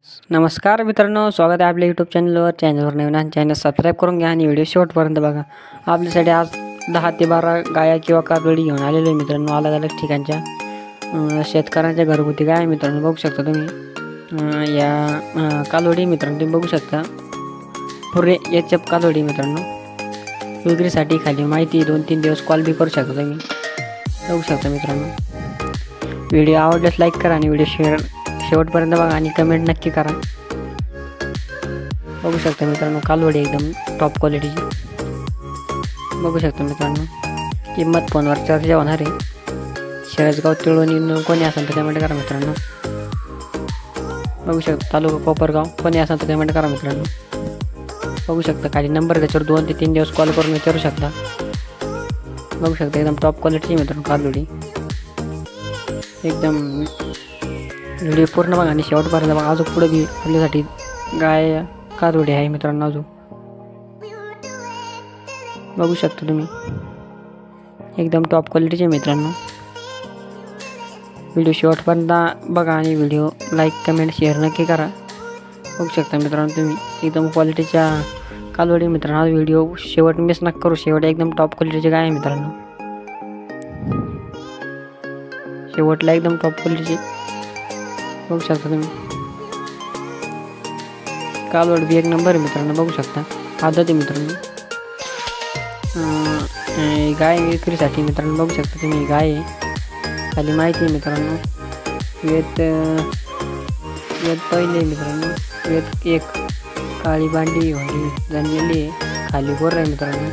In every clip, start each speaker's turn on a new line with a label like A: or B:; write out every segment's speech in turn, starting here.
A: नमस्कार मित्रांनो, स्वागत आहे आपल्या यूट्यूब चॅनलवर नवीन आणि चॅनल सबस्क्राईब करून घ्या आणि व्हिडिओ शेवटपर्यंत बघा. आपल्यासाठी आज 10 ते 12 गाया किंवा कालवडी घेऊन आलेलो आहे मित्रांनो, अलग अलग ठिकाणच्या शेतकऱ्यांच्या घरगुती गाय मित्रांनो बघू शकता तुम्ही. या कालवडी मित्रांनो तुम्ही बघू शकता, पुरे एचएफ कालवडी मित्रांनो. विक्रीसाठी खाली माहिती 2-3 दिवस कॉल बी करू शकता तुम्ही, बघू शकता मित्रांनो. व्हिडिओ आवडल्यास लाईक करा आणि व्हिडिओ शेवटपर्यंत बघा आणि कमेंट नक्की करा. बघू शकता मित्रांनो, कालवडी एकदम टॉप क्वालिटीची बघू शकता मित्रांनो. किंमत फोनवर चर्चा होणार आहे. शेळसगाव तिळवणी कोणी असेल तर कमेंट करा मित्रांनो. बघू शकता तालुका कोपरगाव कोणी असेल तर कमेंट करा मित्रांनो. बघू शकता खाली नंबर त्याच्यावर 2 ते 3 दिवस कॉल करून विचारू शकता. बघू शकता एकदम टॉप क्वालिटीची मित्रांनो कालवडी. एकदम व्हिडिओ पूर्ण बघा आणि शेवटपर्यंत बघा. अजून पुढे बी आपल्यासाठी गाय कालवडी आहे मित्रांनो. अजून बघू शकता तुम्ही एकदम टॉप क्वालिटीचे मित्रांनो. व्हिडिओ शेवटपर्यंत बघा आणि व्हिडिओ लाईक कमेंट शेअर नक्की करा. बघू शकता मित्रांनो तुम्ही एकदम क्वालिटीच्या कालवडी मित्रांनो. हा व्हिडिओ शेवट मिस नका करू. शेवट एकदम टॉप क्वालिटीचे गाय आहे मित्रांनो. शेवटला एकदम टॉप क्वालिटीची बघू शकता तुम्ही. कालवड बी एक नंबर आहे मित्रांनो. बघू शकता आदत आहे मित्रांनो. गाय विक्रीसाठी मित्रांनो बघू शकता तुम्ही. गाय आहे खाली माहिती आहे मित्रांनो. वेत पहिले मित्रांनो. वेत 1 काळी बांडी होती जणलेली आहे. खाली गोर आहे मित्रांनो.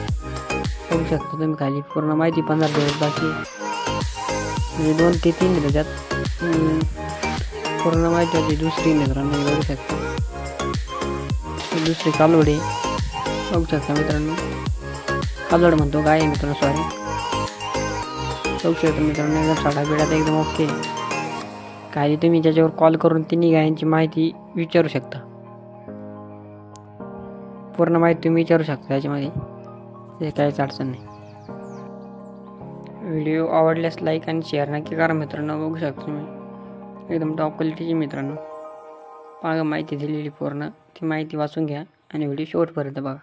A: बघू शकता तुम्ही खाली पूर्ण माहिती. 15 दिवस बाकी म्हणजे 2 ते 3 त्याच्यात पूर्ण माहिती होती. दुसरी मित्रांनो बघू शकता, दुसरी कालवडी बघू शकता मित्रांनो. कालवड म्हणतो गाय आहे मित्रांनो, सॉरी. बघू शकता मित्रांनो एकदम साडा बिडात एकदम ओके. खाली तुम्ही त्याच्यावर कॉल करून तिन्ही गायांची माहिती विचारू शकता. पूर्ण माहिती तुम्ही विचारू शकता त्याच्यामध्ये, ते काहीच अडचण नाही. व्हिडिओ आवडल्यास लाईक आणि शेअर नक्की करा मित्रांनो. बघू शकता तुम्ही एकदम टॉप क्वालिटीची मित्रांनो. मागं माहिती दिलेली पूर्ण ती माहिती वाचून घ्या आणि व्हिडिओ शेवटपर्यंत बघा.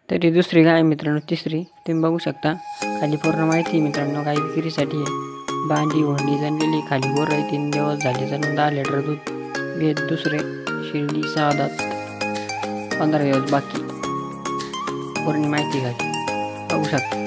A: तरी दुसरी गाय मित्रांनो. तिसरी तुम्ही बघू शकता खाली पूर्ण माहिती मित्रांनो. गाय विक्रीसाठी आहे. बांडी होंडी जणलेली, खाली गोर आहे. 3 दिवस झाले जणून 10 लिटर दूध. वेद दुसरे, शिर्डी 6 दात, 15 दिवस बाकी. पूर्ण माहिती घाली बघू शकता.